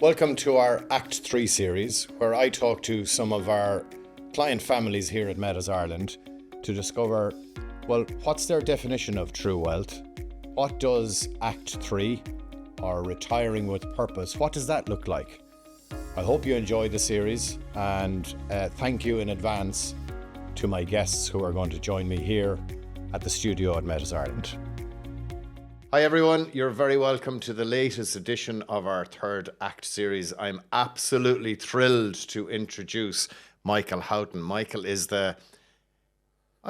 Welcome to our Act 3 series, where I talk to some of our client families here at Metis Ireland to discover, well, what's their definition of true wealth? What does Act 3, or retiring with purpose, what does that look like? I hope you enjoy the series, and thank you in advance to my guests who are going to join me here at the studio at Metis Ireland. Hi everyone, you're very welcome to the latest edition of our third Act series. I'm absolutely thrilled to introduce Michael Houghton. Michael is I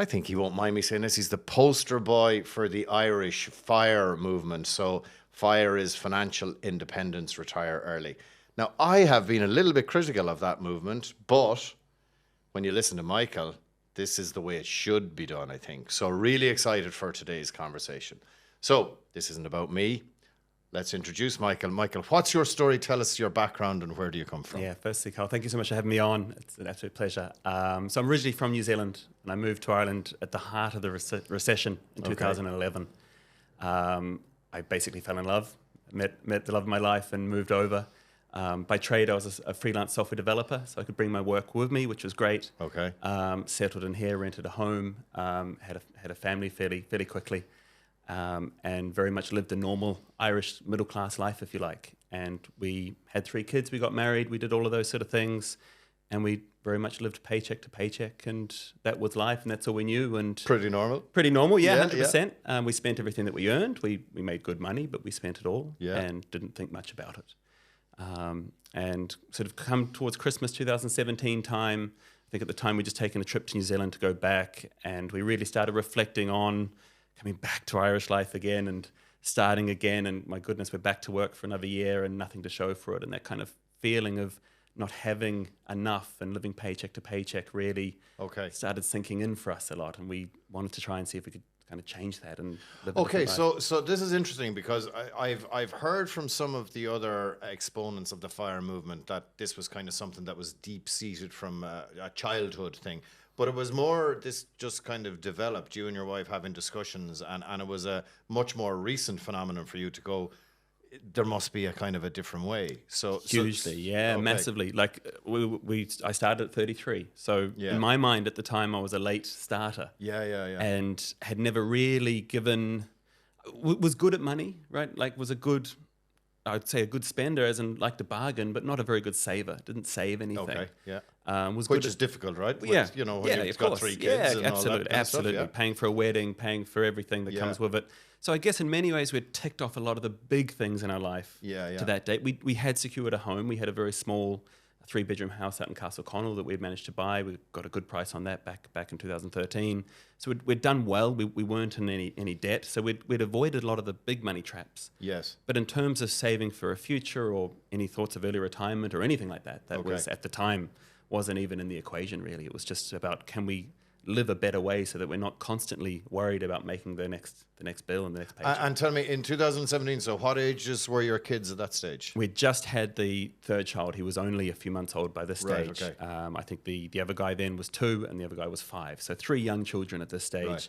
think he won't mind me saying this, he's the poster boy for the Irish FIRE movement. So FIRE is Financial Independence, Retire Early. Now, I have been a little bit critical of that movement, but when you listen to Michael, this is the way it should be done, I think. So really excited for today's conversation. So this isn't about me. Let's introduce Michael. Michael, what's your story? Tell us your background and where do you come from? Yeah, firstly, Carl, thank you so much for having me on. It's an absolute pleasure. So I'm originally from New Zealand, and I moved to Ireland at the heart of the recession in 2011. I basically fell in love, met the love of my life and moved over. By trade, I was a freelance software developer, so I could bring my work with me, which was great. Okay. Settled in here, rented a home, had a family fairly quickly. And very much lived a normal Irish middle-class life, if you like. And we had 3 kids, we got married, we did all of those sort of things, and we very much lived paycheck to paycheck, and that was life, and that's all we knew. And Pretty normal? Pretty normal, yeah, 100%. Yeah. We spent everything that we earned. We made good money, but we spent it all and didn't think much about it. And sort of come towards Christmas 2017 time, I think at the time we'd just taken a trip to New Zealand to go back, and we really started reflecting on coming back to Irish life again and starting again, and my goodness, we're back to work for another year and nothing to show for it, and that kind of feeling of not having enough and living paycheck to paycheck really started sinking in for us a lot, and we wanted to try and see if we could kind of change that and live a different life. So this is interesting because I've heard from some of the other exponents of the FIRE movement that this was kind of something that was deep-seated from a childhood thing. But it was more, this just kind of developed, you and your wife having discussions, and it was a much more recent phenomenon for you to go, there must be a kind of a different way. Hugely, massively. Like I started at 33. So in my mind at the time, I was a late starter. And had never really was good at money, right? Like I'd say a good spender, as in liked to bargain, but not a very good saver. Didn't save anything. Which is difficult, right? When you've got 3 kids and all that kind of stuff, paying for a wedding, paying for everything that comes with it. So I guess in many ways we'd ticked off a lot of the big things in our life to that date. We had secured a home. We had a very small 3-bedroom house out in Castle Connell that we'd managed to buy. We got a good price on that back in 2013. So we'd done well. We weren't in any debt. So we'd avoided a lot of the big money traps. Yes. But in terms of saving for a future or any thoughts of early retirement or anything like that was at the time wasn't even in the equation really. It was just about, can we live a better way so that we're not constantly worried about making the next bill and the next paycheck. And tell me, in 2017, so what ages were your kids at that stage? We just had the 3rd child. He was only a few months old by this stage. Right, okay. I think the other guy then was 2 and the other guy was 5. So 3 young children at this stage. Right.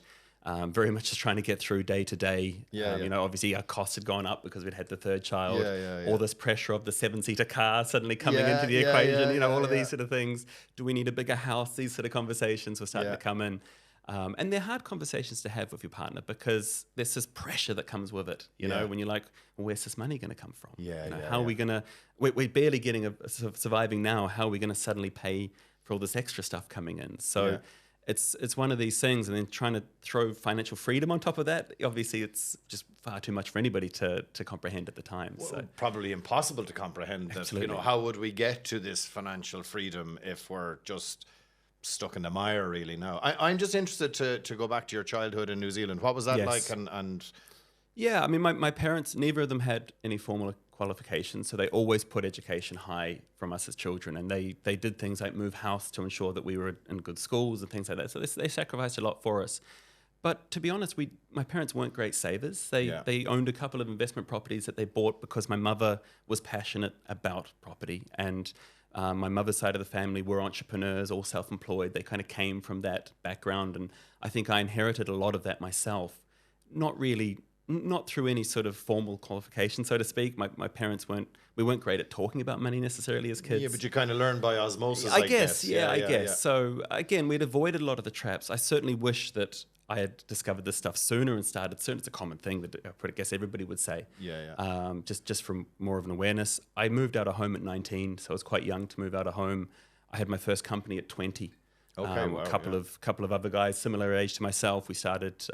Very much just trying to get through day to day. You know, obviously our costs had gone up because we'd had the 3rd child. All this pressure of the 7-seater car suddenly coming into the equation. All of these sort of things. Do we need a bigger house? These sort of conversations were starting to come in. And they're hard conversations to have with your partner because there's this pressure that comes with it. You know, when you're like, well, where's this money going to come from? How are we going to? We're barely getting surviving now. How are we going to suddenly pay for all this extra stuff coming in? So. It's one of these things, and then trying to throw financial freedom on top of that, obviously it's just far too much for anybody to comprehend at the time. Well, so probably impossible to comprehend. Absolutely. That, how would we get to this financial freedom if we're just stuck in the mire really now? I'm just interested to go back to your childhood in New Zealand. What was that like? And yeah, I mean, my parents, neither of them had any formal qualifications, so they always put education high from us as children, and they did things like move house to ensure that we were in good schools and things like that. So they sacrificed a lot for us. But to be honest, my parents weren't great savers. They owned a couple of investment properties that they bought because my mother was passionate about property, and my mother's side of the family were entrepreneurs, all self-employed. They kind of came from that background, and I think I inherited a lot of that myself. Not not through any sort of formal qualification, so to speak. My parents we weren't great at talking about money necessarily as kids. Yeah, but you kind of learn by osmosis, I guess. I guess. So again, we'd avoided a lot of the traps. I certainly wish that I had discovered this stuff sooner and started soon. It's a common thing that I guess everybody would say. Just from more of an awareness. I moved out of home at 19, so I was quite young to move out of home. I had my first company at 20. Okay, a couple of other guys similar age to myself. We started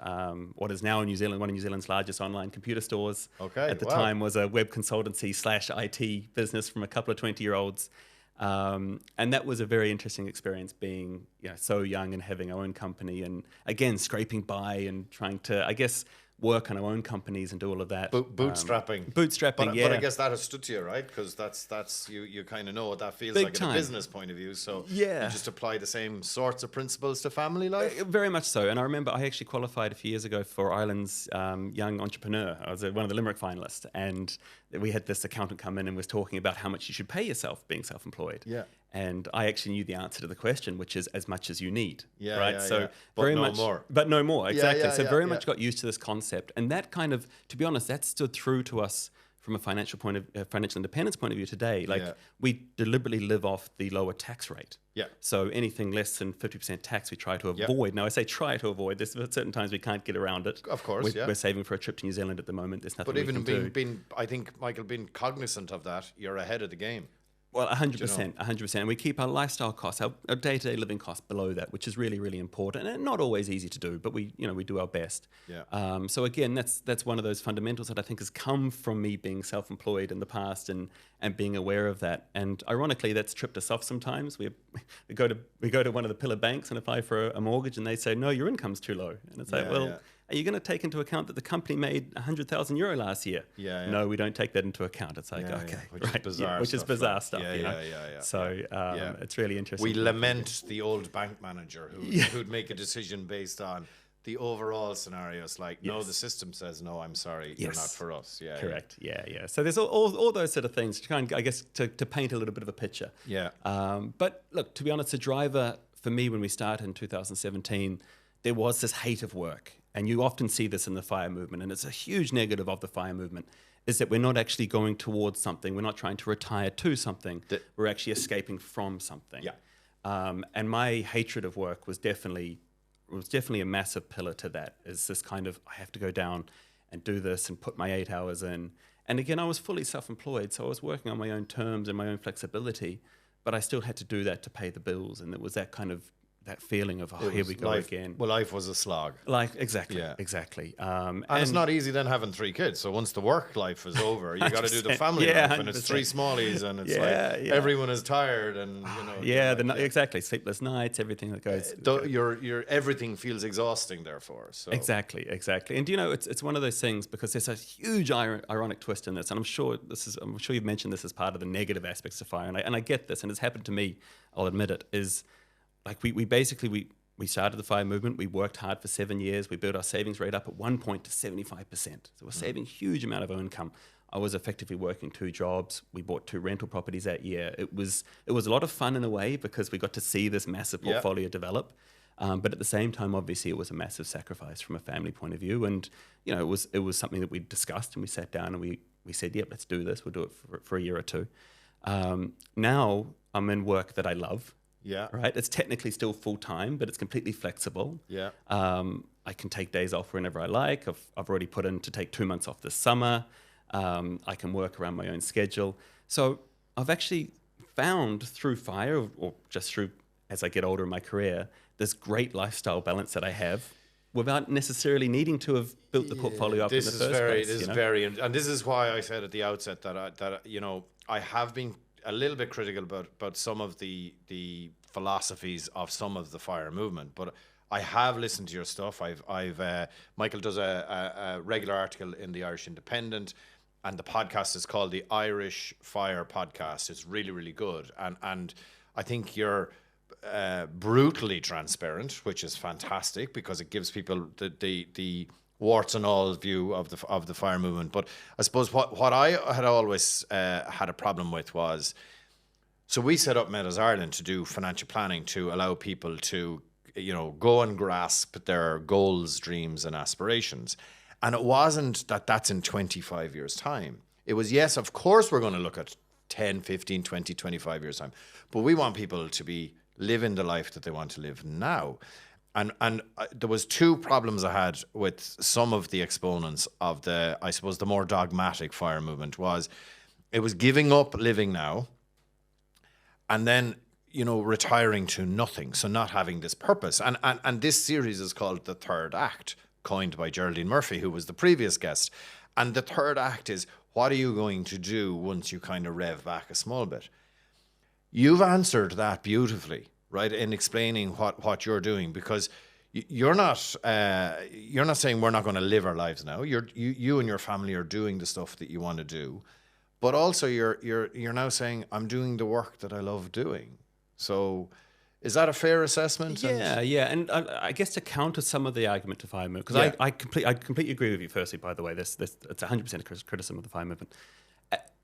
what is now in New Zealand, one of New Zealand's largest online computer stores. At the time was a web consultancy / IT business from a couple of 20-year-olds. And that was a very interesting experience, being so young and having our own company, and again scraping by and trying to, I guess, work on our own companies and do all of that. Bootstrapping. But I guess that has stood to you, right? Because that's you kind of know what that feels like at a business point of view. So you just apply the same sorts of principles to family life? Very much so. And I remember I actually qualified a few years ago for Ireland's Young Entrepreneur. I was one of the Limerick finalists, and we had this accountant come in and was talking about how much you should pay yourself being self-employed. Yeah. And I actually knew the answer to the question, which is as much as you need. But very no much more. But no more, exactly. Very much got used to this concept. And that kind of, to be honest, that stood through to us from a financial independence point of view today. We deliberately live off the lower tax rate. So anything less than 50% tax we try to avoid. Now I say try to avoid. There's certain times we can't get around it. Of course, we're saving for a trip to New Zealand at the moment. There's nothing we can do. But I think, Michael, being cognizant of that, you're ahead of the game. Well, 100%, 100%. And we keep our lifestyle costs, our day-to-day living costs below that, which is really, really important, and not always easy to do, but we do our best. So again, that's one of those fundamentals that I think has come from me being self-employed in the past and being aware of that. And ironically, that's tripped us off sometimes. We go to one of the pillar banks and apply for a mortgage, and they say, no, your income's too low. And it's are you going to take into account that the company made €100,000 last year? No, we don't take that into account. It's like, okay, which is bizarre. Which is bizarre stuff. So it's really interesting. We lament the old bank manager who'd make a decision based on the overall scenarios. Like, no, the system says no. I'm sorry, you're not for us. Correct. So there's all those sort of things to kind of, I guess, to paint a little bit of a picture. But look, to be honest, the driver for me when we started in 2017, there was this hate of work. And you often see this in the FIRE movement, and it's a huge negative of the FIRE movement, is that we're not actually going towards something. We're not trying to retire to something. We're actually escaping from something. And my hatred of work was definitely a massive pillar to that, is this kind of, I have to go down and do this and put my 8 hours in. And again, I was fully self-employed, so I was working on my own terms and my own flexibility, but I still had to do that to pay the bills. And it was that kind of, that feeling of, here we go again. Well, life was a slog. Exactly. And it's not easy then having 3 kids. So once the work life is over, you got to do the family life, and it's 3 smallies, and it's everyone is tired, and exactly, sleepless nights, everything that goes. Your everything feels exhausting, therefore. So. Exactly. And it's one of those things, because there's a huge ironic twist in this, and I'm sure you've mentioned this as part of the negative aspects of FIRE, and I get this, and it's happened to me. I'll admit it. Is like we basically started the FIRE movement. We worked hard for 7 years. We built our savings rate up at one point to 75%. So we're saving a huge amount of income. I was effectively working 2 jobs. We bought 2 rental properties that year. It was a lot of fun in a way, because we got to see this massive portfolio develop. But at the same time, obviously, it was a massive sacrifice from a family point of view. And it was something that we discussed, and we sat down and we said, yep, let's do this. We'll do it for a year or 2. Now I'm in work that I love. Right. It's technically still full time, but it's completely flexible. I can take days off whenever I like. I've already put in to take 2 months off this summer. I can work around my own schedule. So I've actually found through FIRE, or just through as I get older in my career, this great lifestyle balance that I have, without necessarily needing to have built the portfolio up in the first place. And this is why I said at the outset that I have been a little bit critical about some of the philosophies of some of the FIRE movement, but I have listened to your stuff. Michael does a regular article in the Irish Independent, and the podcast is called the Irish FIRE Podcast. It's really, really good, and I think you're brutally transparent, which is fantastic, because it gives people the warts and all view of the FIRE movement. But I suppose what I had always had a problem with was, so we set up Metis Ireland to do financial planning, to allow people to go and grasp their goals, dreams, and aspirations. And it wasn't that that's in 25 years' time. It was, yes, of course we're going to look at 10, 15, 20, 25 years' time. But we want people to be living the life that they want to live now. And there was two problems I had with some of the exponents of the, I suppose, the more dogmatic fire movement was it was giving up living now and then, you know, retiring to nothing. So not having this purpose. And this series is called The Third Act, coined by Geraldine Murphy, who was the previous guest. And the third act is, what are you going to do once you kind of rev back a small bit? You've answered that beautifully, right, in explaining what you're doing, because you're not saying we're not going to live our lives now. You and your family are doing the stuff that you want to do, but also you're now saying, I'm doing the work that I love doing. So is that a fair assessment? Yeah. And I guess to counter some of the argument to fire movement, because I completely agree with you, firstly, by the way, it's 100% criticism of the fire movement.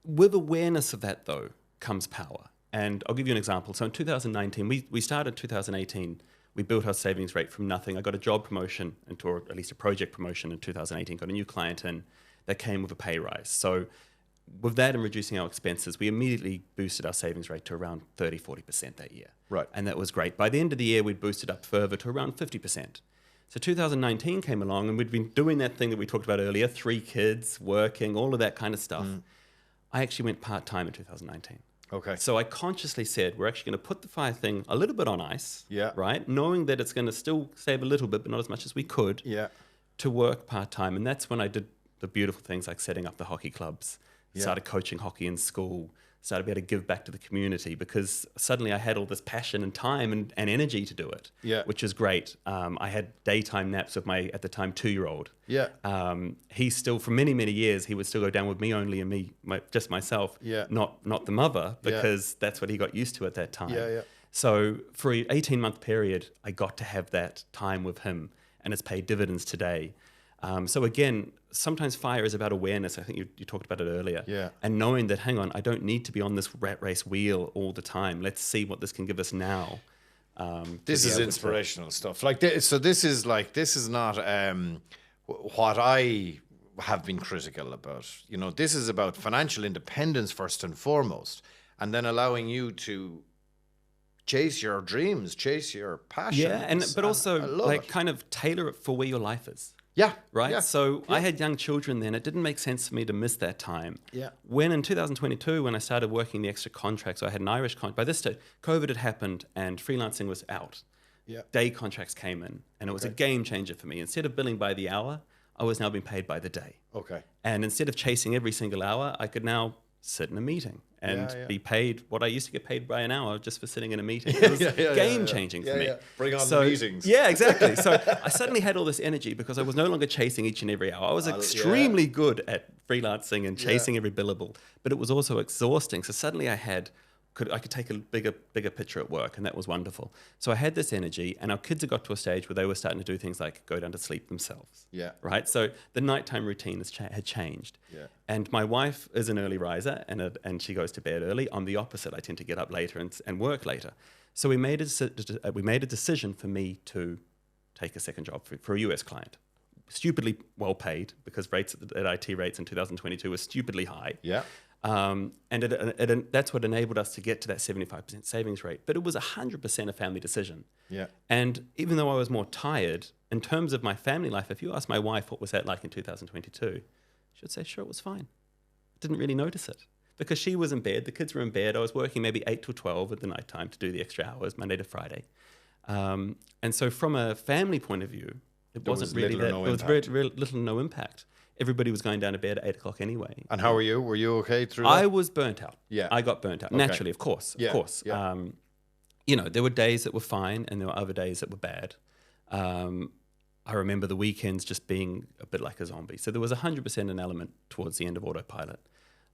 With awareness of that, though, comes power. And I'll give you an example. So in 2019, we started 2018, we built our savings rate from nothing. I got a job promotion, or at least a project promotion in 2018, got a new client in that came with a pay rise. So with that and reducing our expenses, we immediately boosted our savings rate to around 30, 40% that year. Right. And that was great. By the end of the year, we'd boosted up further to around 50%. So 2019 came along and we'd been doing that thing that we talked about earlier, 3 kids, working, all of that kind of stuff. I actually went part-time in 2019. Okay. So I consciously said, we're actually going to put the fire thing a little bit on ice, right? Knowing that it's going to still save a little bit, but not as much as we could, to work part-time. And that's when I did the beautiful things like setting up the hockey clubs, started coaching hockey in school, started to be able to give back to the community, because suddenly I had all this passion and time and energy to do it, which is great. I had daytime naps with my, at the time, 2-year-old. He still, for many, many years, he would still go down with me only and just myself, not the mother, because that's what he got used to at that time. So for an 18-month period, I got to have that time with him, and it's paid dividends today. So again, sometimes fire is about awareness. I think you talked about it earlier. And knowing that, hang on, I don't need to be on this rat race wheel all the time. Let's see what this can give us now. This is inspirational stuff. Like this, so this is not what I have been critical about. You know, this is about financial independence first and foremost, and then allowing you to chase your dreams, chase your passions. But also like kind of tailor it for where your life is. Right? So I had young children then. It didn't make sense for me to miss that time. When in 2022, when I started working the extra contracts, I had an Irish contract. By this stage, COVID had happened and freelancing was out. Day contracts came in, and it was a game changer for me. Instead of billing by the hour, I was now being paid by the day. And instead of chasing every single hour, I could now sit in a meeting and be paid what I used to get paid by an hour just for sitting in a meeting. It was game-changing for me. Bring on the meetings. Yeah, exactly. So I suddenly had all this energy because I was no longer chasing each and every hour. I was extremely good at freelancing and chasing every billable, but it was also exhausting. So suddenly I could take a bigger picture at work, and that was wonderful. So I had this energy, and our kids had got to a stage where they were starting to do things like go down to sleep themselves. Right. So the nighttime routine had changed. And my wife is an early riser, and she goes to bed early. I'm the opposite. I tend to get up later and work later. So we made a decision for me to take a second job for a US client. Stupidly well paid, because rates at IT rates in 2022 were stupidly high. And that's what enabled us to get to that 75% savings rate. But it was 100% a family decision. And even though I was more tired, in terms of my family life, if you ask my wife what was that like in 2022, she'd say, sure, it was fine. Didn't really notice it. Because she was in bed, the kids were in bed, I was working maybe 8 to 12 at the night time to do the extra hours, Monday to Friday. And so from a family point of view, it wasn't really that. There was very little no impact. Everybody was going down to bed at 8 o'clock anyway. And how were you? Were you okay through that? I was burnt out. I got burnt out. Naturally, of course. You know, there were days that were fine and there were other days that were bad. I remember the weekends just being a bit like a zombie. So there was 100% an element towards the end of autopilot.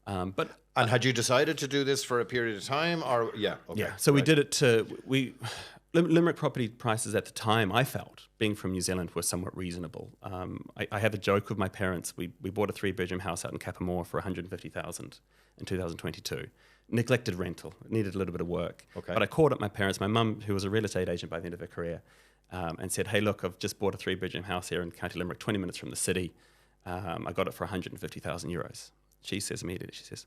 And had you decided to do this for a period of time? Or So we did it Limerick property prices at the time, I felt, being from New Zealand, were somewhat reasonable. I have a joke with my parents. We bought a 3-bedroom house out in Kapamore for $150,000 in 2022. Neglected rental. It needed a little bit of work. But I called up my parents, my mum, who was a real estate agent by the end of her career, and said, hey, look, I've just bought a 3-bedroom house here in County Limerick, 20 minutes from the city. I got it for 150,000 euros. She says immediately, she says,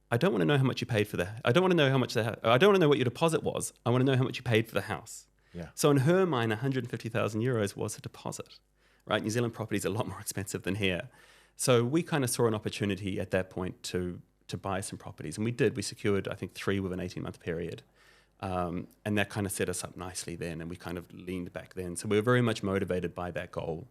I don't want to know how much you paid for that. I don't want to know how much I don't want to know what your deposit was. I want to know how much you paid for the house. Yeah. So in her mind, 150,000 euros was a deposit, right? New Zealand property is a lot more expensive than here. So we kind of saw an opportunity at that point to buy some properties. And we did. We secured, I think, 3 within an 18-month period. And that kind of set us up nicely then. And we kind of leaned back then. So we were very much motivated by that goal.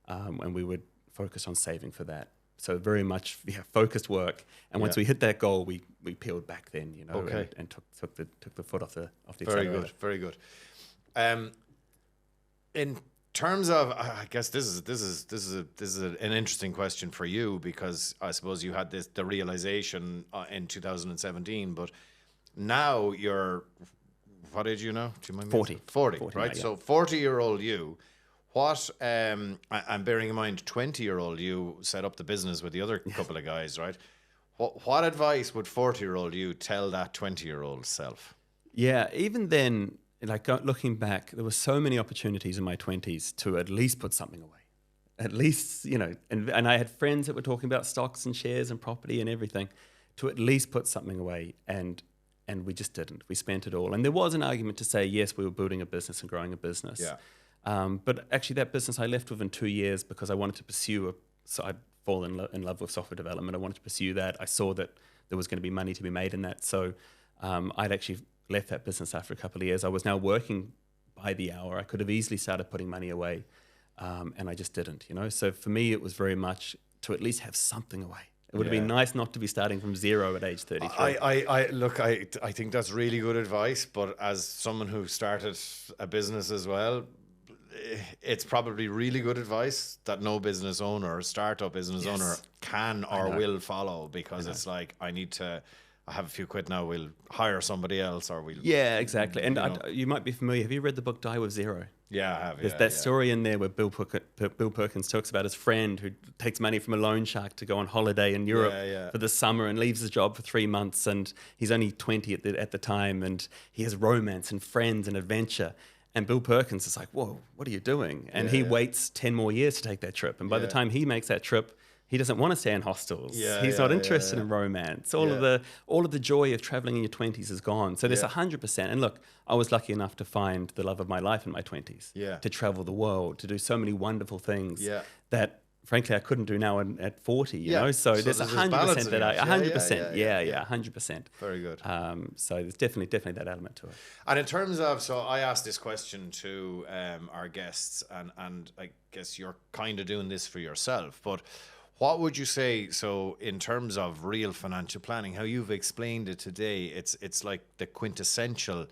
And we would focus on saving for that. So very much focused work. And once we hit that goal, we peeled back then, you know, and took the foot off the accelerator. Very good. In terms of, I guess this is an interesting question for you, because I suppose you had the realization in 2017, but now you're, what age are you now? Do you mind me? 40, right? Now, yeah. So 40-year-old you, what, I'm bearing in mind 20-year-old you set up the business with the other couple of guys, right? What advice would 40-year-old you tell that 20-year-old self? Yeah, even then, like looking back, there were so many opportunities in my 20s to at least put something away. At least, you know, and I had friends that were talking about stocks and shares and property and everything, to at least put something away. And we just didn't. We spent it all. And there was an argument to say, yes, we were building a business and growing a business. Yeah. But actually that business I left within 2 years because I wanted to pursue so I'd fallen in love with software development. I wanted to pursue that. I saw that there was going to be money to be made in that. So I'd actually left that business after a couple of years. I was now working by the hour. I could have easily started putting money away, and I just didn't, you know. So for me, it was very much to at least have something away. It would have been nice not to be starting from zero at age 33. I think that's really good advice, but as someone who started a business as well, it's probably really good advice that no business owner or startup business owner can or will follow, because it's like, I have a few quid now, we'll hire somebody else, or we'll... Yeah, exactly. And you might be familiar. Have you read the book Die With Zero? Yeah, I have. There's that story in there where Bill Perkins talks about his friend who takes money from a loan shark to go on holiday in Europe for the summer and leaves his job for 3 months, and he's only 20 at the time, and he has romance and friends and adventure. And Bill Perkins is like, whoa, what are you doing? And he waits 10 more years to take that trip. And by the time he makes that trip, he doesn't want to stay in hostels. He's not interested in romance. All of the joy of traveling in your 20s is gone. So there's 100%. And look, I was lucky enough to find the love of my life in my 20s. To travel the world, to do so many wonderful things that, frankly, I couldn't do now at 40, you know? So there's 100% that I... 100%. 100%. Very good. So there's definitely that element to it. And in terms of... So I asked this question to our guests, and I guess you're kind of doing this for yourself, but... What would you say, so in terms of real financial planning, how you've explained it today, it's like the quintessential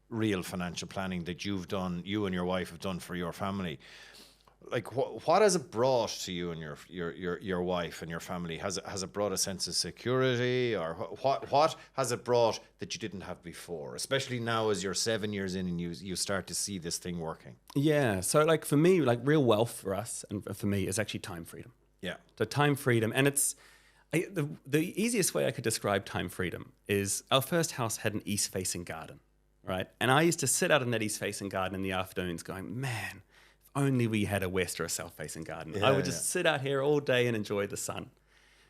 real financial planning that you and your wife have done for your family. Like, what has it brought to you and your wife and your family? Has it brought a sense of security, or what has it brought that you didn't have before, especially now as you're 7 years in and you start to see this thing working? Yeah, so like for me, like real wealth for us and for me is actually time freedom. Yeah. So time freedom. And it's the easiest way I could describe time freedom is our first house had an east-facing garden, right? And I used to sit out in that east-facing garden in the afternoons going, man, if only we had a west or a south-facing garden. I would just sit out here all day and enjoy the sun.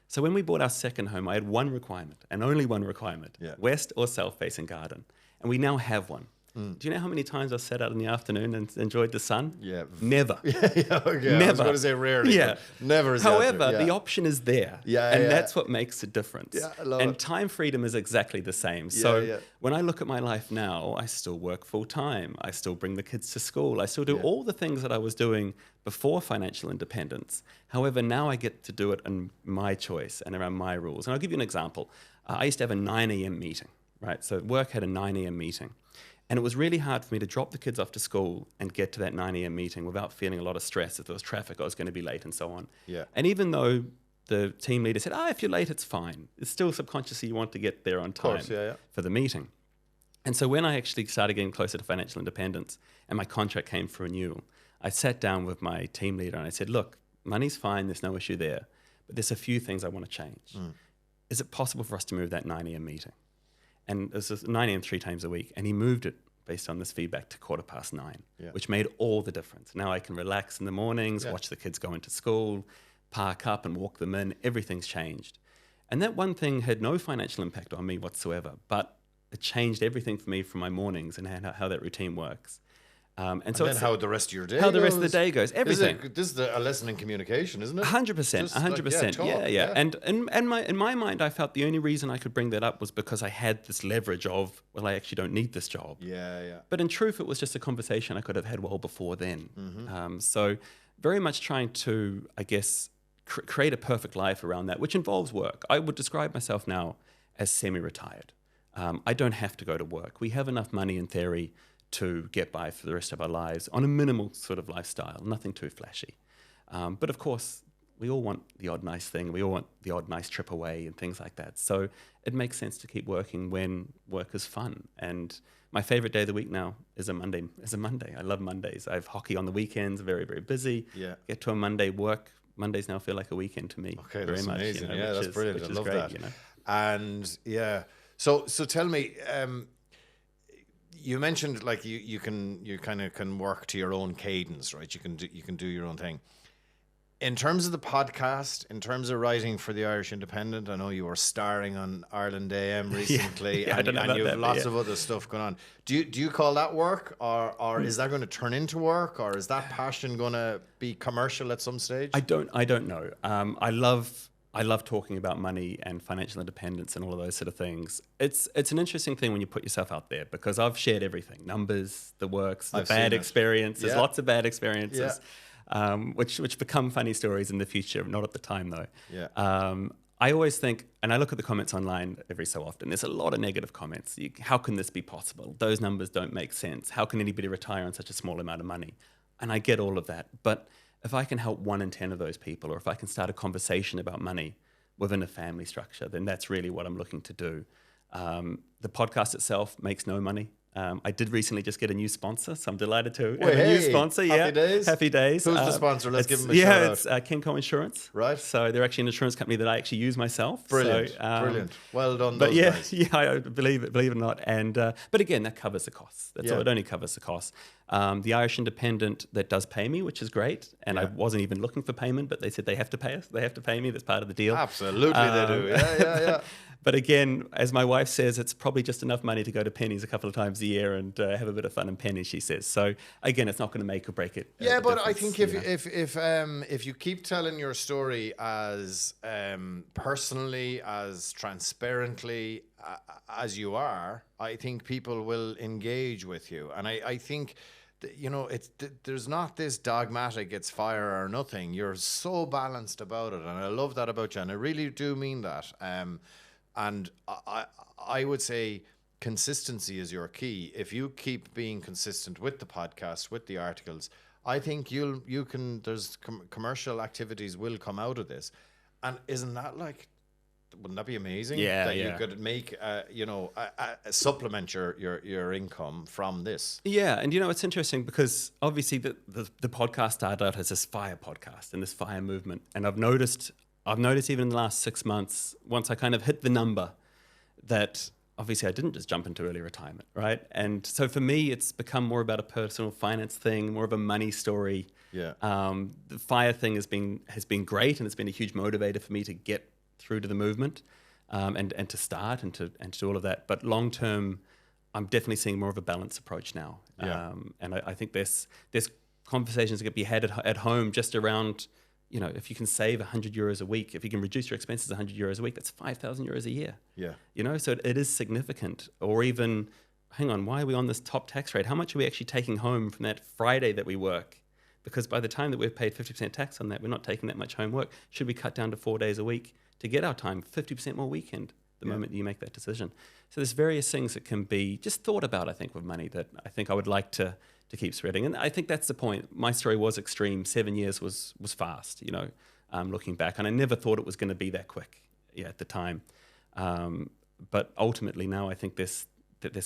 So when we bought our second home, I had one requirement, and only one requirement, west or south-facing garden. And we now have one. Do you know how many times I've sat out in the afternoon and enjoyed the sun? Yeah. Never. Okay. Never. I was going to say rarely. Yeah. Never. However, the option is there. And that's what makes a difference. Yeah, I love and it. Time freedom is exactly the same. When I look at my life now, I still work full time. I still bring the kids to school. I still do all the things that I was doing before financial independence. However, now I get to do it on my choice and around my rules. And I'll give you an example. I used to have a 9 a.m. meeting, right? So work had a 9 a.m. meeting. And it was really hard for me to drop the kids off to school and get to that 9 a.m. meeting without feeling a lot of stress. If there was traffic, I was going to be late and so on. Yeah. And even though the team leader said, if you're late, it's fine, it's still subconsciously you want to get there on time for the meeting. And so when I actually started getting closer to financial independence and my contract came for renewal, I sat down with my team leader and I said, look, money's fine, there's no issue there, but there's a few things I want to change. Is it possible for us to move that 9 a.m. meeting? And it was 9 a.m. 3 times a week. And he moved it based on this feedback to 9:15, which made all the difference. Now I can relax in the mornings, watch the kids go into school, park up and walk them in. Everything's changed. And that one thing had no financial impact on me whatsoever, but it changed everything for me from my mornings and how that routine works. And so then how the rest of your day How the rest of the day goes, everything. This is a lesson in communication, isn't it? 100%, 100%. Yeah. And in my mind, I felt the only reason I could bring that up was because I had this leverage of, well, I actually don't need this job. Yeah. But in truth, it was just a conversation I could have had well before then. So very much trying to, I guess, create a perfect life around that, which involves work. I would describe myself now as semi-retired. I don't have to go to work. We have enough money in theory to get by for the rest of our lives on a minimal sort of lifestyle, nothing too flashy. But of course, we all want the odd nice thing. We all want the odd nice trip away and things like that. So it makes sense to keep working when work is fun. And my favorite day of the week now is a Monday. I love Mondays. I have hockey on the weekends, very, very busy. Yeah. Get to a Monday work. Mondays now feel like a weekend to me. Okay, very that's much, amazing. You know, That's brilliant. I love great, that. You know? And yeah, so tell me, you mentioned like you kind of can work to your own cadence, right? You can do your own thing. In terms of the podcast, in terms of writing for the Irish Independent, I know you were starring on Ireland AM recently, I don't know and you have that, lots of other stuff going on. Do you call that work, or is that going to turn into work, or is that passion going to be commercial at some stage? I don't know. I love talking about money and financial independence and all of those sort of things. It's an interesting thing when you put yourself out there, because I've shared everything: numbers, the works, the bad experiences, lots of bad experiences. Which become funny stories in the future, not at the time though. I always think, and I look at the comments online every so often, there's a lot of negative comments. How can this be possible? Those numbers don't make sense. How can anybody retire on such a small amount of money? And I get all of that. But if I can help 1 in 10 of those people, or if I can start a conversation about money within a family structure, then that's really what I'm looking to do. The podcast itself makes no money. I did recently just get a new sponsor, so I'm delighted to have a new sponsor. Happy days. Happy days. Who's the sponsor? Let's give them a shout out. It's Kenco Insurance. Right. So they're actually an insurance company that I actually use myself. Brilliant. So, Brilliant. Well done, but those guys. I believe it or not. And but again, that covers the costs. That's all. It only covers the costs. The Irish Independent, that does pay me, which is great. And I wasn't even looking for payment, but they said they have to pay us. They have to pay me. That's part of the deal. Absolutely, they do. Yeah. But again, as my wife says, it's probably just enough money to go to Penny's a couple of times a year and have a bit of fun in Penny's, she says. So again, it's not going to make or break it. Yeah, but I think if you keep telling your story as personally, as transparently as you are, I think people will engage with you. And I think, you know, there's not this dogmatic, it's fire or nothing. You're so balanced about it. And I love that about you. And I really do mean that. And I would say consistency is your key. If you keep being consistent with the podcast, with the articles, I think there's commercial activities will come out of this. And isn't that wouldn't that be amazing? Yeah, you could make, supplement your income from this. Yeah, and you know, it's interesting because obviously the podcast started out as this fire podcast and this fire movement. And I've noticed even in the last 6 months, once I kind of hit the number, that obviously I didn't just jump into early retirement, right? And so for me, it's become more about a personal finance thing, more of a money story. Yeah. The fire thing has been great, and it's been a huge motivator for me to get through to the movement, and to start and to do all of that. But long term, I'm definitely seeing more of a balanced approach now. Yeah. And I think there's conversations that can be had at home just around, you know, if you can save 100 euros a week, if you can reduce your expenses 100 euros a week, that's 5,000 euros a year. Yeah. You know, so it is significant. Or even, hang on, why are we on this top tax rate? How much are we actually taking home from that Friday that we work? Because by the time that we've paid 50% tax on that, we're not taking that much home work. Should we cut down to 4 days a week to get our time, 50% more weekend the moment you make that decision? So there's various things that can be just thought about, I think, with money that I think I would like to keep spreading. And I think that's the point. My story was extreme. 7 years was fast, you know, looking back. And I never thought it was going to be that quick at the time. But ultimately now I think there's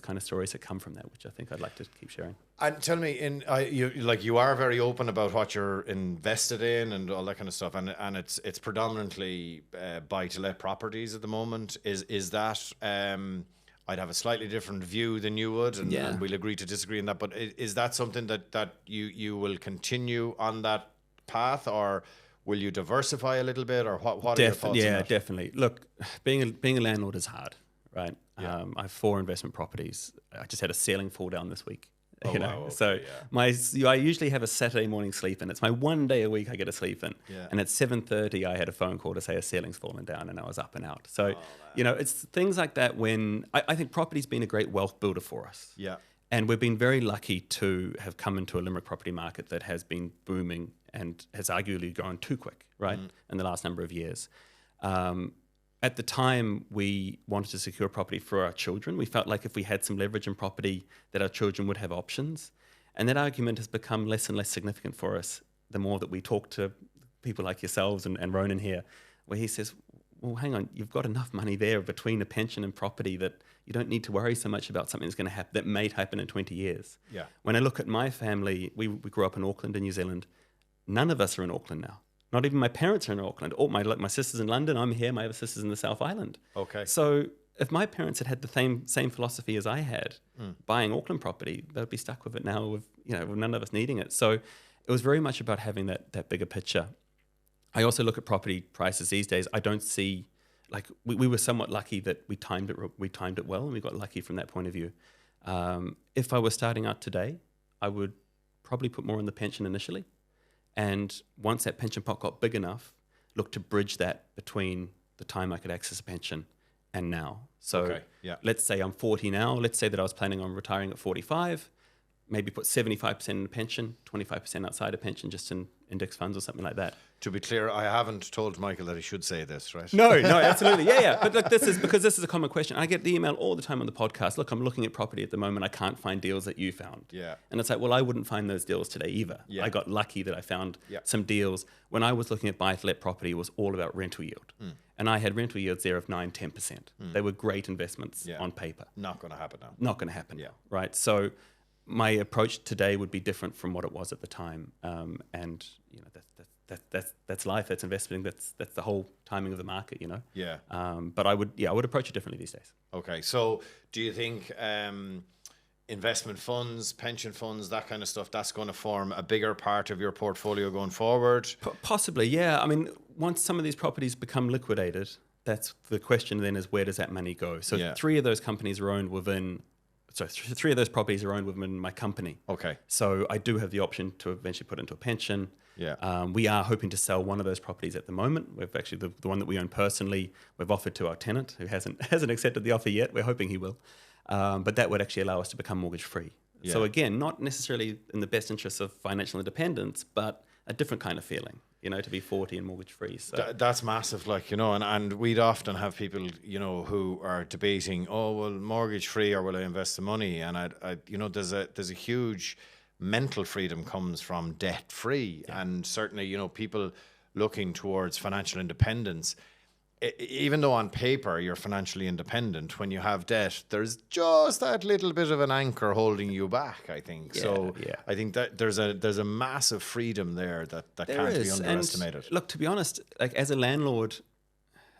kind of stories that come from that, which I think I'd like to keep sharing. And tell me, you are very open about what you're invested in and all that kind of stuff, and it's predominantly buy-to-let properties at the moment. Is that I'd have a slightly different view than you would, and we'll agree to disagree on that. But is that something that you will continue on that path, or Will you diversify a little bit, or what are your thoughts on that? Definitely. Look, being a landlord is hard, right? Yeah. I have 4 investment properties. I just had a ceiling fall down this week. I usually have a Saturday morning sleep in. It's my one day a week I get to sleep in. Yeah. And at 7:30 I had a phone call to say a ceiling's fallen down, and I was up and out. So, it's things like that when I think property's been a great wealth builder for us. Yeah. And we've been very lucky to have come into a Limerick property market that has been booming and has arguably gone too quick, right, in the last number of years. At the time, we wanted to secure property for our children. We felt like if we had some leverage in property, that our children would have options. And that argument has become less and less significant for us the more that we talk to people like yourselves and Ronan here, where he says, well, hang on, you've got enough money there between a pension and property that you don't need to worry so much about something that's going to happen, that may happen in 20 years. Yeah. When I look at my family, we grew up in Auckland in New Zealand. None of us are in Auckland now. Not even my parents are in Auckland. All my sister's in London. I'm here. My other sister's in the South Island. Okay. So if my parents had the same philosophy as I had, buying Auckland property, they'd be stuck with it now with none of us needing it. So it was very much about having that bigger picture. I also look at property prices these days. I don't see, like, we were somewhat lucky that we timed it well, and we got lucky from that point of view. If I was starting out today, I would probably put more in the pension initially. And once that pension pot got big enough, look to bridge that between the time I could access a pension and now. So let's say I'm 40 now. Let's say that I was planning on retiring at 45. Maybe put 75% in a pension, 25% outside a pension, just in index funds or something like that. To be clear, I haven't told Michael that he should say this, right? No, absolutely. Yeah. But look, this is a common question. I get the email all the time on the podcast. Look, I'm looking at property at the moment. I can't find deals that you found. Yeah. And it's like, well, I wouldn't find those deals today either. Yeah. I got lucky that I found some deals. When I was looking at buy-to-let property, it was all about rental yield. And I had rental yields there of 9-10%. They were great investments on paper. Not going to happen now. Not going to happen now, right? So my approach today would be different from what it was at the time, and that's life, that's investing, that's the whole timing of the market, Yeah. But I would approach it differently these days. Okay, so do you think investment funds, pension funds, that kind of stuff, that's going to form a bigger part of your portfolio going forward? Possibly, yeah. I mean, once some of these properties become liquidated, that's the question. Then is where does that money go? So 3 of those companies are owned within. So 3 of those properties are owned within my company. Okay. So I do have the option to eventually put into a pension. Yeah. We are hoping to sell one of those properties at the moment. We've actually the one that we own personally, we've offered to our tenant who hasn't accepted the offer yet. We're hoping he will. But that would actually allow us to become mortgage free. Yeah. So again, not necessarily in the best interests of financial independence, but a different kind of feeling, to be 40 and mortgage free. So that's massive, and we'd often have people, who are debating, oh, well, mortgage free or will I invest the money? And I there's a huge mental freedom comes from debt free, and certainly, people looking towards financial independence. Even though on paper you're financially independent, when you have debt, there's just that little bit of an anchor holding you back, I think. I think that there's a massive freedom there that can't be underestimated. And look, to be honest, like as a landlord,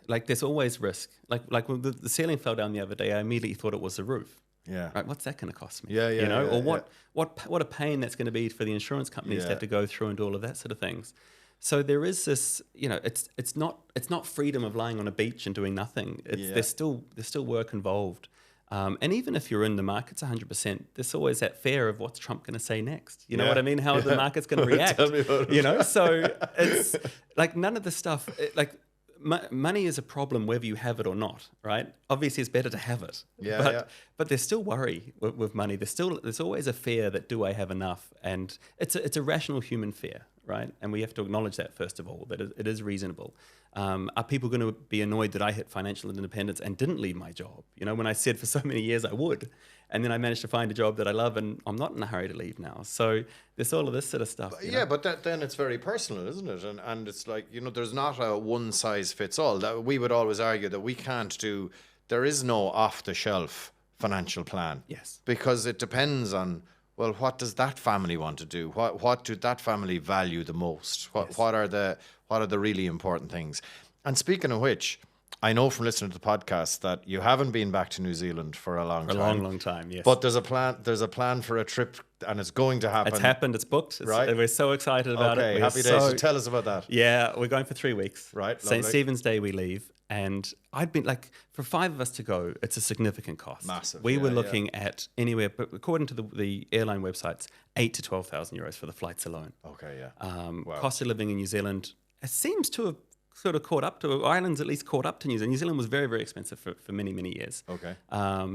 like there's always risk. Like when the ceiling fell down the other day, I immediately thought it was the roof. Yeah. Right. What's that going to cost me? Or what a pain that's going to be for the insurance companies to have to go through and do all of that sort of things. So there is this, it's not freedom of lying on a beach and doing nothing. There's still work involved. And even if you're in the markets 100%, there's always that fear of what's Trump going to say next. You know what I mean? How the market's going to react. Tell me about it. So it's like none of the stuff, money is a problem whether you have it or not, right? Obviously, it's better to have it. But there's still worry with money. There's always a fear that do I have enough? And it's a rational human fear, right? And we have to acknowledge that first of all, that it is reasonable. Are people going to be annoyed that I hit financial independence and didn't leave my job? When I said for so many years I would, and then I managed to find a job that I love, and I'm not in a hurry to leave now. So there's all of this sort of stuff. But then it's very personal, isn't it? And it's like, there's not a one size fits all. That we would always argue that we can't do. There is no off the shelf financial plan. Yes. Because it depends on, well, what does that family want to do? What do that family value the most? What are the really important things? And speaking of which, I know from listening to the podcast that you haven't been back to New Zealand for a long time. Long time, yes. But there's a plan. There's a plan for a trip, and it's going to happen. It's happened. It's booked. Right. We're so excited about it. Okay, happy days. So tell us about that. Yeah, we're going for 3 weeks. Right. St. Stephen's Day we leave. And I'd been like, for 5 of us to go, it's a significant cost. Massive. We were looking at anywhere, but according to the airline websites, 8 to 12,000 euros for the flights alone. Okay, yeah. Wow. Cost of living in New Zealand, it seems to have sort of caught up to, Ireland's at least caught up to New Zealand. New Zealand was very, very expensive for many, many years. Okay.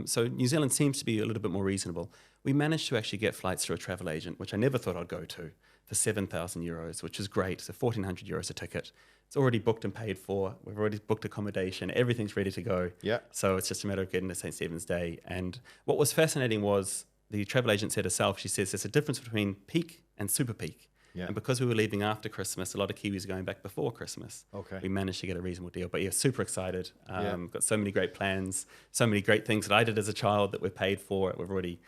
So New Zealand seems to be a little bit more reasonable. We managed to actually get flights through a travel agent, which I never thought I'd go to, for 7,000 euros, which is great. So 1,400 euros a ticket. It's already booked and paid for. We've already booked accommodation. Everything's ready to go. Yeah. So it's just a matter of getting to St. Stephen's Day. And what was fascinating was the travel agent said herself, she says there's a difference between peak and super peak. Yeah. And because we were leaving after Christmas, a lot of Kiwis are going back before Christmas. Okay. We managed to get a reasonable deal. But yeah, super excited. Got so many great plans, so many great things that I did as a child that we're paid for. We've already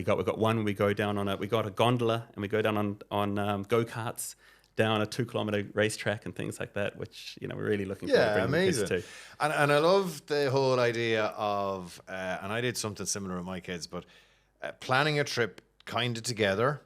got. We've got one. We go down on we got a gondola and we go down on go-karts down a 2-kilometer racetrack and things like that, which we're really looking forward to bringing amazing. the kids to. And I love the whole idea of, and I did something similar with my kids, but planning a trip kind of together,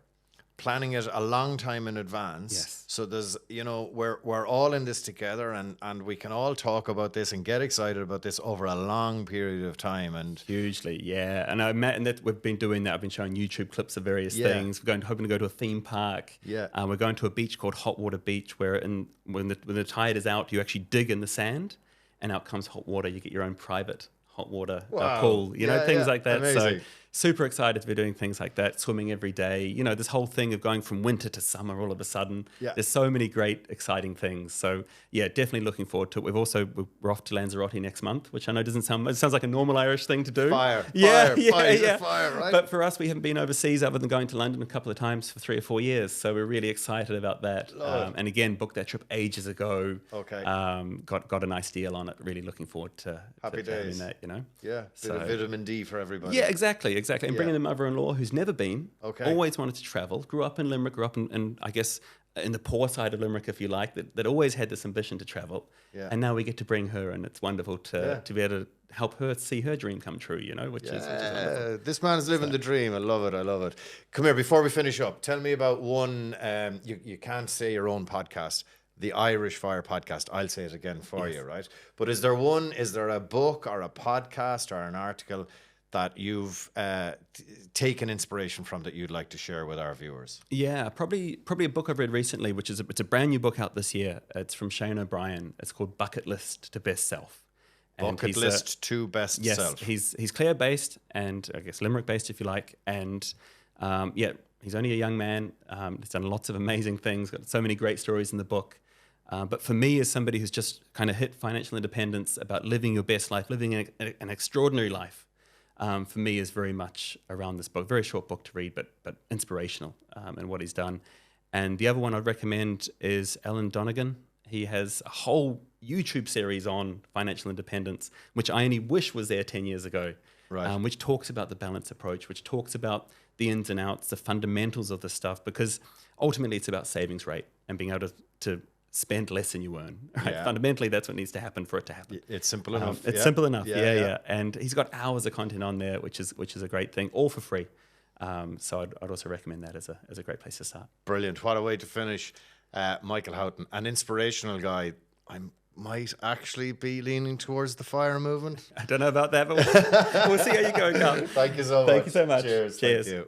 planning it a long time in advance. Yes. So there's, we're all in this together, and we can all talk about this and get excited about this over a long period of time. And hugely, yeah. And that we've been doing that. I've been showing YouTube clips of various things. We're hoping to go to a theme park. Yeah. We're going to a beach called Hot Water Beach, where when the tide is out, you actually dig in the sand, and out comes hot water. You get your own private hot water pool, things like that. Amazing. So super excited to be doing things like that, swimming every day. This whole thing of going from winter to summer all of a sudden. Yeah. There's so many great, exciting things. So yeah, definitely looking forward to it. We're off to Lanzarote next month, which I know it sounds like a normal Irish thing to do. Fire, right? But for us, we haven't been overseas other than going to London a couple of times for 3 or 4 years. So we're really excited about that. And again, booked that trip ages ago. Okay. Got a nice deal on it. Really looking forward to happy days. Having that, Yeah, bit of vitamin D for everybody. Yeah, exactly. And bringing the mother-in-law who's never been, Okay. always wanted to travel, grew up in Limerick, grew up in I guess, in the poor side of Limerick, if you like, that always had this ambition to travel. Yeah. And now we get to bring her, and it's wonderful to be able to help her see her dream come true, which is wonderful. This man is living the dream. I love it. Come here, before we finish up, tell me about one, you can't say your own podcast, the Irish Fire podcast. I'll say it again for you, right? But is there a book or a podcast or an article that you've taken inspiration from that you'd like to share with our viewers? Yeah, probably a book I've read recently, which is it's a brand new book out this year. It's from Shane O'Brien. It's called Bucket List to Best Self. Bucket List to Best Self. He's Clare based and I guess Limerick based, if you like. And he's only a young man. He's done lots of amazing things. Got so many great stories in the book. But for me, as somebody who's just kind of hit financial independence, about living your best life, living an extraordinary life, for me is very much around this book. Very short book to read, but inspirational in what he's done. And the other one I'd recommend is Alan Donegan. He has a whole YouTube series on financial independence, which I only wish was there 10 years ago, right. Which talks about the balanced approach, which talks about the ins and outs, the fundamentals of the stuff, because ultimately it's about savings rate and being able to spend less than you earn. Right? Yeah. Fundamentally, that's what needs to happen for it to happen. It's simple enough. It's simple enough. Yeah. And he's got hours of content on there, which is a great thing, all for free. So I'd also recommend that as a great place to start. Brilliant. What a way to finish. Michael Houghton, an inspirational guy. I might actually be leaning towards the fire movement. I don't know about that, but we'll see how you go, Carl. Thank you so much. Thank you so much. Cheers. Cheers. Thank you.